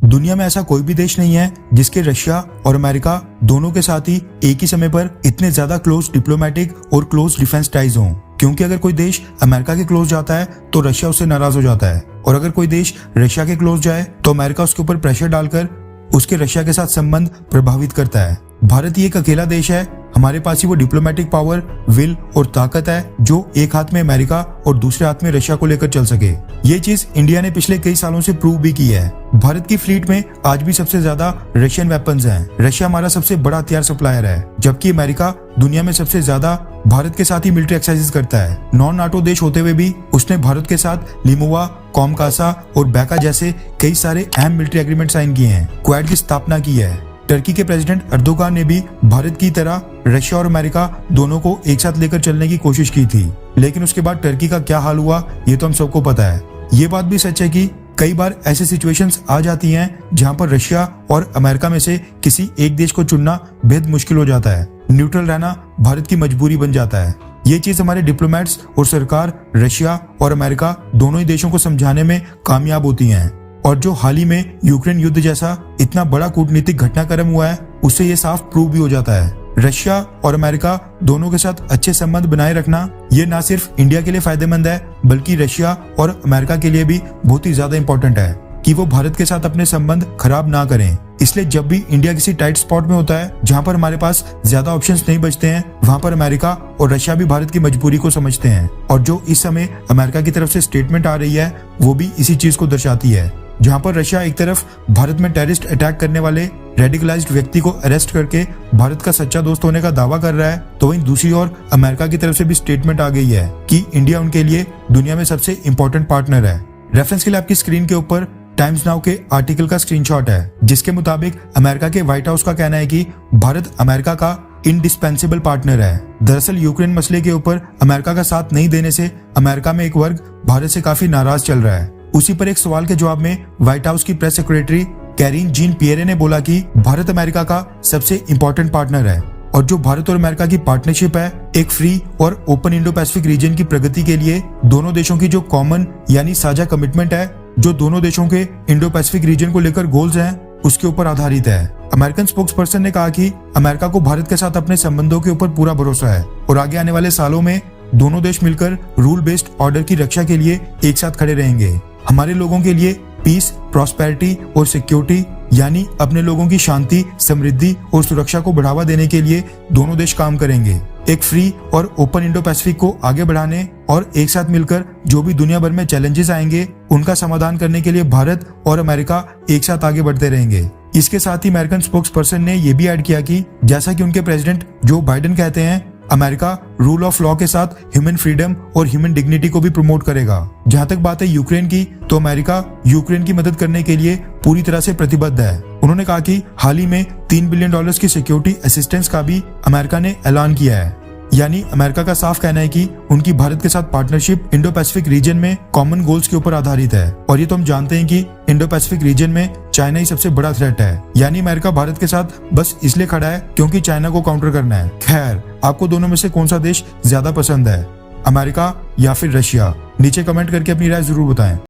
दुनिया में ऐसा कोई भी देश नहीं है जिसके रशिया और अमेरिका दोनों के साथ ही एक ही समय पर इतने ज्यादा क्लोज डिप्लोमेटिक और क्लोज डिफेंस टाइज हों। क्योंकि अगर कोई देश अमेरिका के क्लोज जाता है तो रशिया उससे नाराज हो जाता है, और अगर कोई देश रशिया के क्लोज जाए तो अमेरिका उसके ऊपर प्रेशर डालकर उसके रशिया के साथ संबंध प्रभावित करता है। भारत ही एक अकेला देश है, हमारे पास ही वो डिप्लोमेटिक पावर, विल और ताकत है जो एक हाथ में अमेरिका और दूसरे हाथ में रशिया को लेकर चल सके। ये चीज इंडिया ने पिछले कई सालों से प्रूव भी की है। भारत की फ्लीट में आज भी सबसे ज्यादा रशियन वेपन्स हैं। रशिया हमारा सबसे बड़ा हथियार सप्लायर है, जबकि अमेरिका दुनिया में सबसे ज्यादा भारत के साथ ही मिलिट्री एक्सरसाइज करता है। नॉन नाटो देश होते हुए भी उसने भारत के साथ लिमुआ, कॉमकासा और बैका जैसे कई सारे अहम मिलिट्री एग्रीमेंट साइन किए हैं। क्वाड की स्थापना की है। टर्की के प्रेसिडेंट अर्दोगान ने भी भारत की तरह रशिया और अमेरिका दोनों को एक साथ लेकर चलने की कोशिश की थी, लेकिन उसके बाद टर्की का क्या हाल हुआ ये तो हम सबको पता है। ये बात भी सच है कि कई बार ऐसे सिचुएशंस आ जाती हैं जहां पर रशिया और अमेरिका में से किसी एक देश को चुनना बेहद मुश्किल हो जाता है। न्यूट्रल रहना भारत की मजबूरी बन जाता है। ये चीज हमारे डिप्लोमेट्स और सरकार रशिया और अमेरिका दोनों ही देशों को समझाने में कामयाब होती हैं। और जो हाल ही में यूक्रेन युद्ध जैसा इतना बड़ा कूटनीतिक घटनाक्रम हुआ है, उससे ये साफ प्रूव भी हो जाता है। रशिया और अमेरिका दोनों के साथ अच्छे संबंध बनाए रखना ये ना सिर्फ इंडिया के लिए फायदेमंद है, बल्कि रशिया और अमेरिका के लिए भी बहुत ही ज्यादा इंपॉर्टेंट है कि वो भारत के साथ अपने संबंध खराब ना करें। इसलिए जब भी इंडिया किसी टाइट स्पॉट में होता है जहां पर हमारे पास ज्यादा ऑप्शंस नहीं बचते हैं, वहां पर अमेरिका और रशिया भी भारत की मजबूरी को समझते हैं। और जो इस समय अमेरिका की तरफ से स्टेटमेंट आ रही है वो भी इसी चीज को दर्शाती है। जहां पर रशिया एक तरफ भारत में टेररिस्ट अटैक करने वाले रेडिकलाइज्ड व्यक्ति को अरेस्ट करके भारत का सच्चा दोस्त होने का दावा कर रहा है, तो वहीं दूसरी ओर अमेरिका की तरफ से भी स्टेटमेंट आ गई है कि इंडिया उनके लिए दुनिया में सबसे इंपॉर्टेंट पार्टनर है। रेफरेंस के लिए आपकी स्क्रीन के ऊपर टाइम्स नाउ के आर्टिकल का स्क्रीनशॉट है, जिसके मुताबिक अमेरिका के व्हाइट हाउस का कहना है कि भारत अमेरिका का इंडिस्पेंसिबल पार्टनर है। दरअसल यूक्रेन मसले के ऊपर अमेरिका का साथ नहीं देने से अमेरिका में एक वर्ग भारत से काफी नाराज चल रहा है। उसी पर एक सवाल के जवाब में व्हाइट हाउस की प्रेस सेक्रेटरी कैरीन जीन पियरे ने बोला कि भारत अमेरिका का सबसे इंपॉर्टेंट पार्टनर है, और जो भारत और अमेरिका की पार्टनरशिप है एक फ्री और ओपन इंडो पैसिफिक रीजन की प्रगति के लिए दोनों देशों की जो कॉमन यानी साझा कमिटमेंट है, जो दोनों देशों के इंडो पैसिफिक रीजन को लेकर गोल्स हैं, उसके ऊपर आधारित है। अमेरिकन स्पोक्सपर्सन ने कहा कि अमेरिका को भारत के साथ अपने संबंधों के ऊपर पूरा भरोसा है और आगे आने वाले सालों में दोनों देश मिलकर रूल बेस्ड ऑर्डर की रक्षा के लिए एक साथ खड़े रहेंगे। हमारे लोगों के लिए पीस, प्रॉस्पेरिटी और सिक्योरिटी यानी अपने लोगों की शांति, समृद्धि और सुरक्षा को बढ़ावा देने के लिए दोनों देश काम करेंगे। एक फ्री और ओपन इंडो पैसिफिक को आगे बढ़ाने और एक साथ मिलकर जो भी दुनिया भर में चैलेंजेस आएंगे उनका समाधान करने के लिए भारत और अमेरिका एक साथ आगे बढ़ते रहेंगे। इसके साथ ही अमेरिकन स्पोक्स पर्सन ने यह भी ऐड किया कि जैसा कि उनके प्रेसिडेंट जो बाइडेन कहते हैं, अमेरिका रूल ऑफ लॉ के साथ ह्यूमन फ्रीडम और ह्यूमन डिग्निटी को भी प्रमोट करेगा। जहां तक बात है यूक्रेन की, तो अमेरिका यूक्रेन की मदद करने के लिए पूरी तरह से प्रतिबद्ध है। उन्होंने कहा कि हाल ही में $3 बिलियन की सिक्योरिटी असिस्टेंस का भी अमेरिका ने ऐलान किया है। यानी अमेरिका का साफ कहना है कि उनकी भारत के साथ पार्टनरशिप इंडो पैसिफिक रीजन में कॉमन गोल्स के ऊपर आधारित है। और ये तो हम जानते हैं कि इंडो पैसिफिक रीजन में चाइना ही सबसे बड़ा थ्रेट है। यानी अमेरिका भारत के साथ बस इसलिए खड़ा है क्योंकि चाइना को काउंटर करना है। खैर, आपको दोनों में से कौन सा देश ज्यादा पसंद है, अमेरिका या फिर रशिया? नीचे कमेंट करके अपनी राय जरूर बताएं।